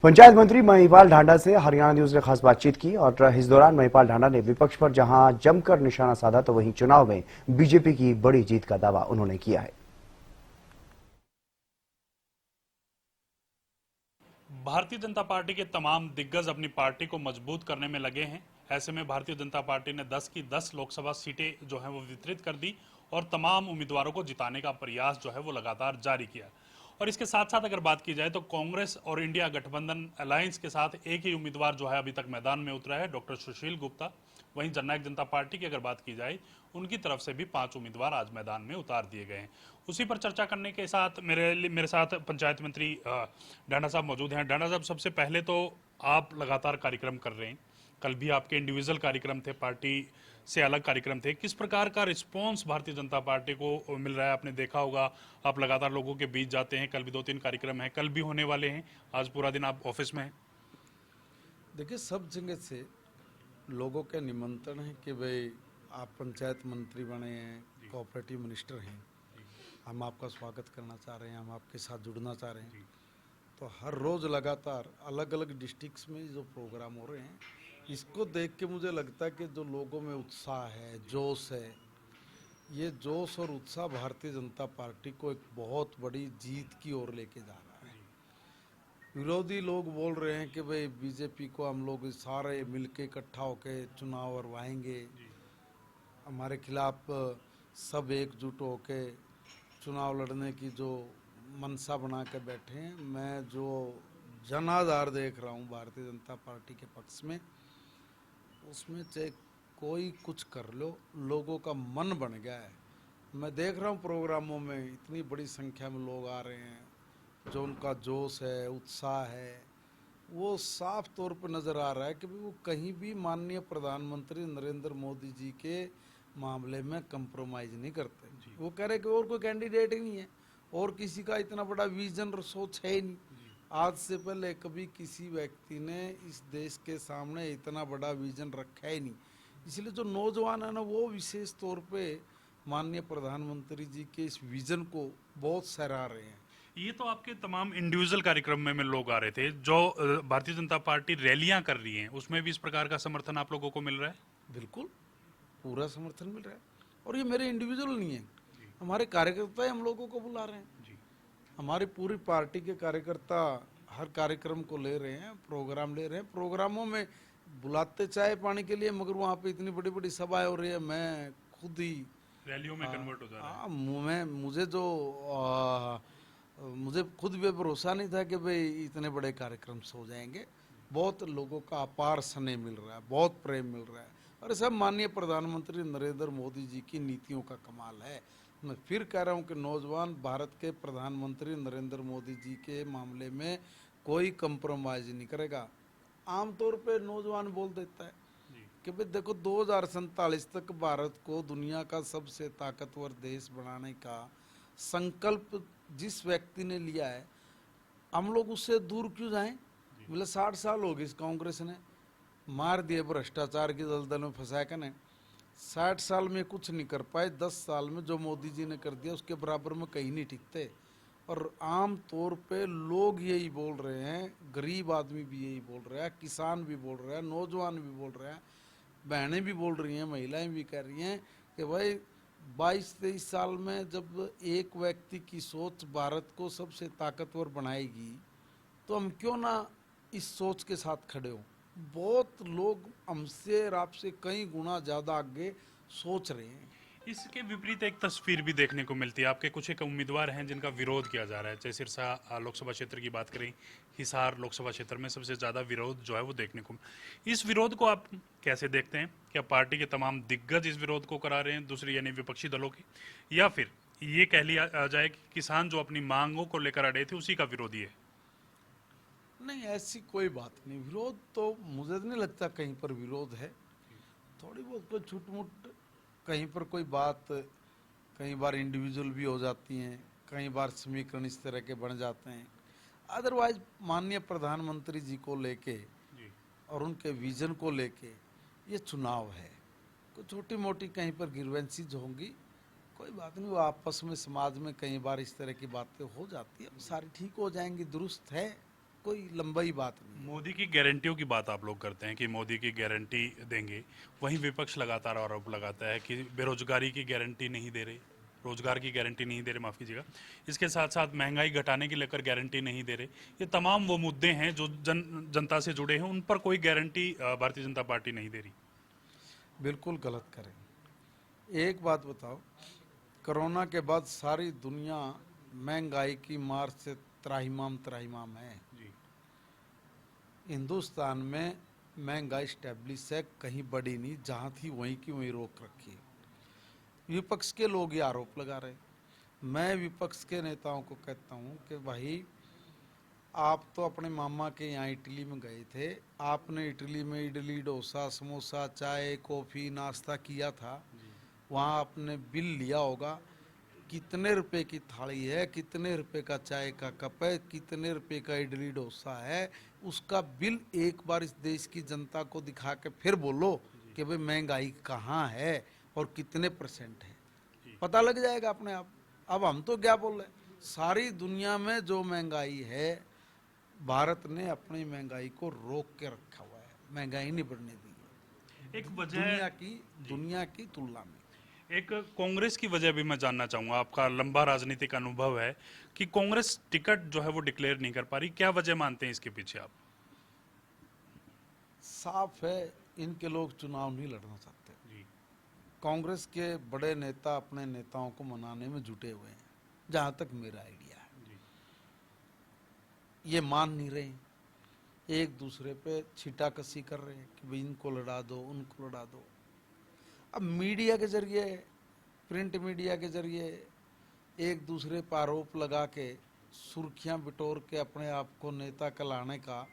पंचायत मंत्री महिपाल ढांडा से हरियाणा न्यूज ने खास बातचीत की और इस दौरान महिपाल ढांडा ने विपक्ष पर जहां जमकर निशाना साधा तो वहीं चुनाव में बीजेपी की बड़ी जीत का दावा उन्होंने किया है। भारतीय जनता पार्टी के तमाम दिग्गज अपनी पार्टी को मजबूत करने में लगे हैं। ऐसे में भारतीय जनता पार्टी ने 10 की 10 लोकसभा सीटें जो है वो वितरित कर दी और तमाम उम्मीदवारों को जिताने का प्रयास जो है वो लगातार जारी किया। और इसके साथ साथ अगर बात की जाए तो कांग्रेस और इंडिया गठबंधन अलायंस के साथ एक ही उम्मीदवार जो है अभी तक मैदान में उतरा है, डॉक्टर सुशील गुप्ता। वहीं जननायक जनता पार्टी की अगर बात की जाए, उनकी तरफ से भी 5 उम्मीदवार आज मैदान में उतार दिए गए हैं। उसी पर चर्चा करने के साथ मेरे साथ पंचायत मंत्री डांडा साहब मौजूद हैं। डांडा साहब, सबसे पहले तो आप लगातार कार्यक्रम कर रहे हैं, कल भी आपके इंडिविजुअल कार्यक्रम थे, पार्टी से अलग कार्यक्रम थे। किस प्रकार का रिस्पांस भारतीय जनता पार्टी को मिल रहा है? आपने देखा होगा, आप लगातार लोगों के बीच जाते हैं, कल भी 2-3 कार्यक्रम हैं, कल भी होने वाले हैं, आज पूरा दिन आप ऑफिस में हैं। देखिए, सब जगह से लोगों के निमंत्रण है कि भाई आप पंचायत मंत्री बने हैं, कोऑपरेटिव मिनिस्टर हैं, हम आपका स्वागत करना चाह रहे हैं, हम आपके साथ जुड़ना चाह रहे हैं। तो हर रोज़ लगातार अलग अलग डिस्ट्रिक्ट्स में जो प्रोग्राम हो रहे हैं, इसको देख के मुझे लगता है कि जो लोगों में उत्साह है, जोश है, ये जोश और उत्साह भारतीय जनता पार्टी को एक बहुत बड़ी जीत की ओर लेके जा रहा है। विरोधी लोग बोल रहे हैं कि भाई बीजेपी को हम लोग सारे मिलके इकट्ठा होके चुनाव करवाएंगे, हमारे खिलाफ सब एकजुट होके चुनाव लड़ने की जो मनसा बना के बैठे हैं। मैं जो जनाधार देख रहा हूँ भारतीय जनता पार्टी के पक्ष में, उसमें चाहे कोई कुछ कर लो, लोगों का मन बन गया है। मैं देख रहा हूँ प्रोग्रामों में इतनी बड़ी संख्या में लोग आ रहे हैं, जो उनका जोश है, उत्साह है, वो साफ तौर पर नज़र आ रहा है कि वो कहीं भी माननीय प्रधानमंत्री नरेंद्र मोदी जी के मामले में कंप्रोमाइज़ नहीं करते। वो कह रहे कि और कोई कैंडिडेट ही नहीं है और किसी का इतना बड़ा विजन और सोच है ही नहीं। आज से पहले कभी किसी व्यक्ति ने इस देश के सामने इतना बड़ा विजन रखा ही नहीं। इसलिए जो नौजवान है ना, वो विशेष तौर पे माननीय प्रधानमंत्री जी के इस विजन को बहुत सराह रहे हैं। ये तो आपके तमाम इंडिविजुअल कार्यक्रम में लोग आ रहे थे, जो भारतीय जनता पार्टी रैलियां कर रही है, उसमें भी इस प्रकार का समर्थन आप लोगों को मिल रहा है? बिल्कुल, पूरा समर्थन मिल रहा है। और ये मेरे इंडिविजुअल नहीं है, हमारे कार्यकर्ता ही हम लोगों को बुला रहे हैं। हमारी पूरी पार्टी के कार्यकर्ता हर कार्यक्रम को ले रहे हैं, प्रोग्राम ले रहे हैं। प्रोग्रामों में बुलाते चाय पानी के लिए, मगर वहाँ पे इतनी बड़ी बड़ी सभाएं हो रही है, मैं खुद ही रैलियों में कन्वर्ट हो जा रहा है। मुझे खुद भी भरोसा नहीं था कि भाई इतने बड़े कार्यक्रम हो जाएंगे। बहुत लोगों का अपार स्नेह मिल रहा है, बहुत प्रेम मिल रहा है, और सब माननीय प्रधानमंत्री नरेंद्र मोदी जी की नीतियों का कमाल है। मैं फिर कह रहा हूँ कि नौजवान भारत के प्रधानमंत्री नरेंद्र मोदी जी के मामले में कोई कंप्रोमाइज़ नहीं करेगा। आमतौर पे नौजवान बोल देता है कि भाई देखो, 2047 तक भारत को दुनिया का सबसे ताकतवर देश बनाने का संकल्प जिस व्यक्ति ने लिया है, हम लोग उससे दूर क्यों जाएं? बोले 60 साल हो गए इस कांग्रेस ने मार दिए भ्रष्टाचार की दलदल में फंसा कर ने। 60 साल में कुछ नहीं कर पाए, 10 साल में जो मोदी जी ने कर दिया उसके बराबर में कहीं नहीं टिकते। और आम तौर पे लोग यही बोल रहे हैं, गरीब आदमी भी यही बोल रहा है, किसान भी बोल रहा है, नौजवान भी बोल रहे हैं, बहनें भी बोल रही हैं, महिलाएं भी कह रही हैं कि भाई 22-23 साल में जब एक व्यक्ति की सोच भारत को सबसे ताकतवर बनाएगी, तो हम क्यों ना इस सोच के साथ खड़े हों। बहुत लोग हमसे और आपसे कई गुना ज़्यादा आगे सोच रहे हैं। इसके विपरीत एक तस्वीर भी देखने को मिलती है। आपके कुछ एक उम्मीदवार हैं जिनका विरोध किया जा रहा है, जैसे सिरसा लोकसभा क्षेत्र की बात करें, हिसार लोकसभा क्षेत्र में सबसे ज़्यादा विरोध जो है वो देखने को। इस विरोध को आप कैसे देखते हैं? क्या पार्टी के तमाम दिग्गज इस विरोध को करा रहे हैं, दूसरी यानी विपक्षी दलों के, या फिर ये कह लिया जाए कि किसान जो अपनी मांगों को लेकर अड़े थे उसी का विरोधी है? नहीं, ऐसी कोई बात नहीं। विरोध तो मुझे नहीं लगता कहीं पर विरोध है। थोड़ी बहुत कोई छूट-मूट कहीं पर कोई बात कई बार इंडिविजुअल भी हो जाती हैं, कई बार समीकरण इस तरह के बन जाते हैं। अदरवाइज माननीय प्रधानमंत्री जी को लेके और उनके विजन को लेके ये चुनाव है। कोई छोटी मोटी कहीं पर ग्रीवेंसीज होंगी, कोई बात नहीं, वो आपस में समाज में कई बार इस तरह की बातें हो जाती है, सारी ठीक हो जाएंगी, दुरुस्त है। कोई लंबाई बात नहीं। मोदी की गारंटियों की बात आप लोग करते हैं कि मोदी की गारंटी देंगे, वहीं विपक्ष लगातार आरोप लगाता है कि बेरोजगारी की गारंटी नहीं दे रहे, रोजगार की गारंटी नहीं दे रहे, माफ कीजिएगा, इसके साथ साथ महंगाई घटाने की लेकर गारंटी नहीं दे रहे। ये तमाम वो मुद्दे हैं जो जनता से जुड़े हैं, उन पर कोई गारंटी भारतीय जनता पार्टी नहीं दे रही। बिल्कुल गलत करें। एक बात बताओ, कोरोना के बाद सारी दुनिया महंगाई की मार से त्राहिमाम है। जी हिंदुस्तान में महंगाई स्टैब्लिश है, कहीं बढ़ी नहीं, जहाँ थी वहीं की वहीं रोक रखी है। विपक्ष के लोग ये आरोप लगा रहे। मैं विपक्ष के नेताओं को कहता हूँ कि भाई आप तो अपने मामा के यहाँ इटली में गए थे, आपने इटली में इडली डोसा समोसा चाय कॉफ़ी नाश्ता किया था, वहाँ आपने बिल लिया होगा, कितने रुपए की थाली है, कितने रुपए का चाय का कप है, कितने रुपए का इडली डोसा है, उसका बिल एक बार इस देश की जनता को दिखा के फिर बोलो कि भाई महंगाई कहाँ है और कितने % है, पता लग जाएगा अपने आप। अब हम तो क्या बोल रहे हैं, सारी दुनिया में जो महंगाई है भारत ने अपनी महंगाई को रोक के रखा हुआ है, महंगाई नहीं बढ़ने दी है एक वजह दुनिया की तुलना में। एक कांग्रेस की वजह भी मैं जानना चाहूंगा, आपका लंबा राजनीतिक अनुभव है कि कांग्रेस टिकट जो है वो डिक्लेयर नहीं कर पा रही, क्या वजह मानते हैं इसके पीछे आप? साफ है, इनके लोग चुनाव नहीं लड़ना चाहते। जी कांग्रेस के बड़े नेता अपने नेताओं को मनाने में जुटे हुए हैं, जहां तक मेरा आइडिया है। ये मान नहीं रहे, एक दूसरे पे छीटाकशी कर रहे हैं कि भाई इनको लड़ा दो उनको लड़ा दो। अब मीडिया के जरिए, प्रिंट मीडिया के जरिए एक दूसरे पर आरोप लगा के सुर्खियां बिटोर के अपने आप को नेता कहलाने का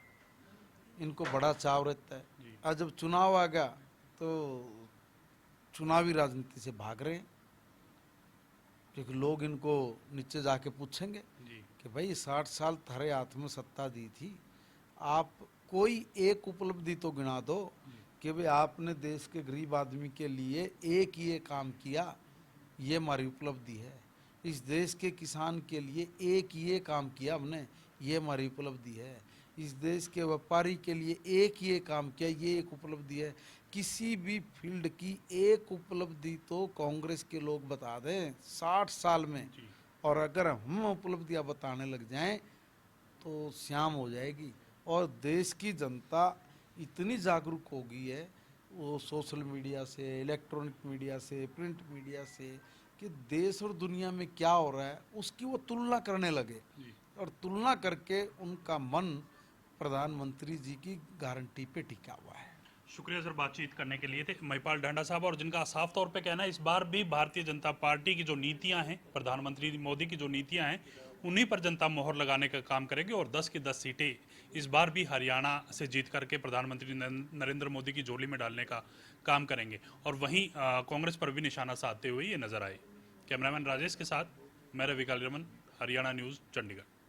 इनको बड़ा चाव रहता है। और जब चुनाव आ गया तो चुनावी राजनीति से भाग रहे हैं, क्योंकि लोग इनको नीचे जाके पूछेंगे कि भाई 60 साल थारे हाथ में सत्ता दी थी, आप कोई एक उपलब्धि तो गिना दो कि भाई आपने देश के गरीब आदमी के लिए एक ये काम किया, ये हमारी उपलब्धि है। इस देश के किसान के लिए एक ये काम किया हमने, ये हमारी उपलब्धि है। इस देश के व्यापारी के लिए एक ये काम किया, ये एक उपलब्धि है। किसी भी फील्ड की एक उपलब्धि तो कांग्रेस के लोग बता दें 60 साल में, और अगर हम उपलब्धियां बताने लग जाएं तो शाम हो जाएगी। और देश की जनता इतनी जागरूक हो गई है, वो सोशल मीडिया से, इलेक्ट्रॉनिक मीडिया से, प्रिंट मीडिया से, कि देश और दुनिया में क्या हो रहा है उसकी वो तुलना करने लगे, और तुलना करके उनका मन प्रधानमंत्री जी की गारंटी पे टिका हुआ है। शुक्रिया सर, बातचीत करने के लिए थे महिपाल ढांडा साहब, और जिनका साफ तौर पे कहना है इस बार भी भारतीय जनता पार्टी की जो नीतियां हैं, प्रधानमंत्री मोदी की जो नीतियां हैं, उन्हीं पर जनता मोहर लगाने का काम करेगी और 10 की 10 सीटें इस बार भी हरियाणा से जीत करके प्रधानमंत्री नरेंद्र मोदी की झोली में डालने का काम करेंगे। और वहीं कांग्रेस पर भी निशाना साधते हुए ये नजर आए। कैमरामैन राजेश के साथ मैं रवि कालीरमन, हरियाणा न्यूज़, चंडीगढ़।